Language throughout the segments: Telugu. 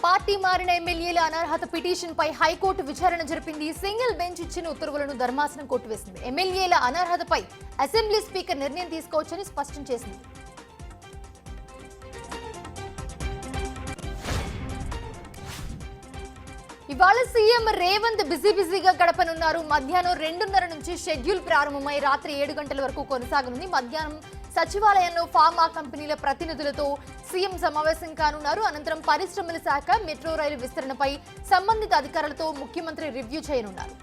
పార్టీ మారిన ఎమ్మెల్యేల అనర్హత పిటిషన్పై హైకోర్టు విచారణ జరిపింది. సింగిల్ బెంచ్ ఇచ్చిన ఉత్తర్వులను ధర్మాసనం కొట్టివేసింది. ఎమ్మెల్యేల అనర్హతపై అసెంబ్లీ స్పీకర్ నిర్ణయం తీసుకోవచ్చని స్పష్టం చేసింది. ఇవాళ సీఎం రేవంత్ బిజీగా గడపనున్నారు. మధ్యాహ్నం 2:30 నుంచి షెడ్యూల్ ప్రారంభమై రాత్రి 7 గంటల వరకు కొనసాగనుంది. మధ్యాహ్నం సచివాలయంలో ఫార్మా కంపెనీల ప్రతినిధులతో సీఎం సమావేశం కానున్నారు. అనంతరం పరిశ్రమల శాఖ, మెట్రో రైలు విస్తరణపై సంబంధిత అధికారులతో ముఖ్యమంత్రి రివ్యూ చేయనున్నారు.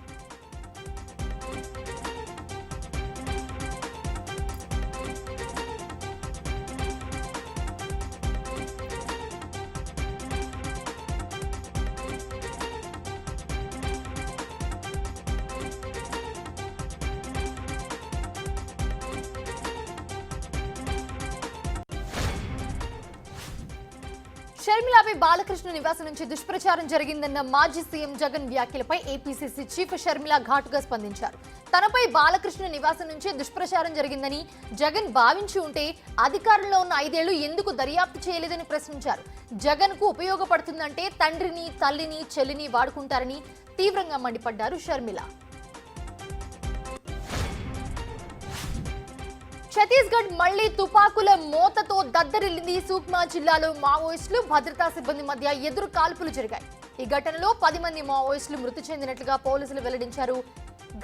షర్మిలాపై బాలకృష్ణ నివాసం నుంచి దుష్ప్రచారం జరిగిందన్న మాజీ సీఎం జగన్ వ్యాఖ్యలపై ఏపీసీసీ చీఫ్ షర్మిల ఘాటుగా స్పందించారు. తనపై బాలకృష్ణ నివాసం నుంచే దుష్ప్రచారం జరిగిందని జగన్ భావించి ఉంటే అధికారంలో ఉన్న 5 ఏళ్లు ఎందుకు దర్యాప్తు చేయలేదని ప్రశ్నించారు. జగన్ కు ఉపయోగపడుతుందంటే తండ్రిని, తల్లిని, చెల్లిని వాడుకుంటారని తీవ్రంగా మండిపడ్డారు షర్మిల. ఛత్తీస్గఢ్ మళ్లీ తుపాకుల మోతతో దద్దరిల్లింది. సూక్మా జిల్లాలో మావోయిస్టులు, భద్రతా సిబ్బంది మధ్య ఎదురు కాల్పులు జరిగాయి. ఈ ఘటనలో 10 మంది మావోయిస్టులు మృతి చెందినట్లుగా పోలీసులు వెల్లడించారు.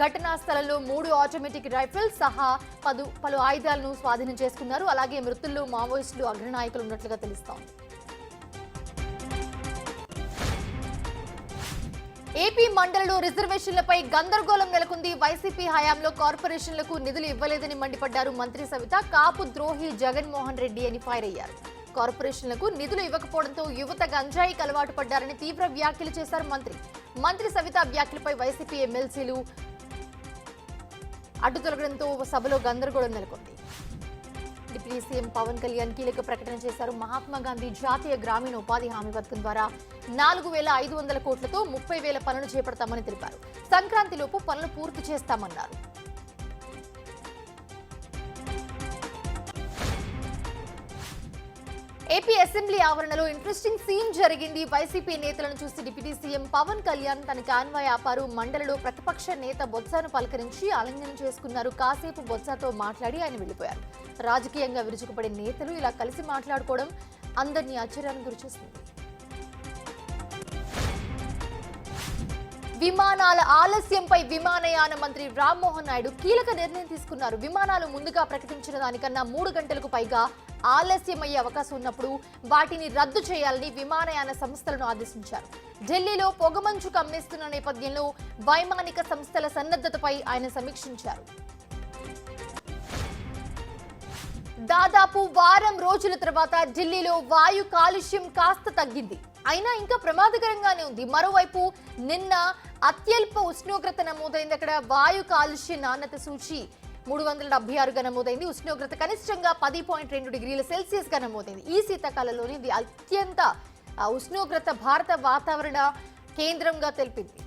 ఘటనా స్థలంలో 3 ఆటోమేటిక్ రైఫిల్స్ సహా పలు ఆయుధాలను స్వాధీనం చేసుకున్నారు. అలాగే మృతుల్లో మావోయిస్టులు అగ్రనాయకులు ఉన్నట్లుగా తెలుస్తోంది. ఏపీ మండలిలో రిజర్వేషన్లపై గందరగోళం నెలకొంది. వైసీపీ హయాంలో కార్పొరేషన్లకు నిధులు ఇవ్వలేదని మండిపడ్డారు మంత్రి సవిత. కాపు ద్రోహి జగన్మోహన్ రెడ్డి అని ఫైర్ అయ్యారు. కార్పొరేషన్లకు నిధులు ఇవ్వకపోవడంతో యువత గంజాయికి అలవాటు పడ్డారని తీవ్ర వ్యాఖ్యలు చేశారు మంత్రి సవిత వ్యాఖ్యలపై వైసీపీ ఎమ్మెల్సీలు అడ్డు తొలగడంతో సభలో గందరగోళం నెలకొంది. డిప్యూటీ సీఎం పవన్ కళ్యాణ్ కీలక ప్రకటన చేశారు. మహాత్మా గాంధీ జాతీయ గ్రామీణ ఉపాధి హామీ పథకం ద్వారా 4,500 కోట్లతో 30,000 పనులు చేపడతామని తెలిపారు. సంక్రాంతిలోపు పనులు పూర్తి చేస్తామన్నారు. ఏపీ అసెంబ్లీ ఆవరణలో ఇంట్రెస్టింగ్ సీన్ జరిగింది. వైసీపీ నేతలను చూసి డిప్యూటీ సీఎం పవన్ కళ్యాణ్ తన కాన్వాయ్ ఆపారు. మండలిలో ప్రతిపక్ష నేత బొత్సాను పలకరించి ఆలింగనం చేసుకున్నారు. కాసేపు బొత్సాతో మాట్లాడి ఆయన వెళ్లిపోయారు. రాజకీయంగా విరుచుకుపడే నేతలు ఇలా కలిసి మాట్లాడుకోవడం అందరినీ ఆశ్చర్యానికి గురిచేసింది. విమానాల ఆలస్యంపై విమానయాన మంత్రి రామ్మోహన్ నాయుడు కీలక నిర్ణయం తీసుకున్నారు. విమానాలు ముందుగా ప్రకటించిన దానికన్నా 3 గంటలకు పైగా ఆలస్యమయ్యే అవకాశం ఉన్నప్పుడు వాటిని రద్దు చేయాలని విమానయాన సంస్థలను ఆదేశించారు. ఢిల్లీలో పొగమంచు కమ్మేస్తున్న నేపథ్యంలో వైమానిక సంస్థల సన్నద్ధతపై ఆయన సమీక్షించారు. దాదాపు వారం రోజుల తర్వాత ఢిల్లీలో వాయు కాలుష్యం కాస్త తగ్గింది. అయినా ఇంకా ప్రమాదకరంగానే ఉంది. మరోవైపు నిన్న అత్యల్ప ఉష్ణోగ్రత నమోదైంది. అక్కడ వాయు కాలుష్య నాణ్యత సూచి 376గా నమోదైంది. ఉష్ణోగ్రత కనిష్టంగా 10.2 డిగ్రీల సెల్సియస్ గా నమోదైంది. ఈ శీతాకాలంలోని ఇది అత్యంత ఉష్ణోగ్రత భారత వాతావరణ కేంద్రంగా తెలిపింది.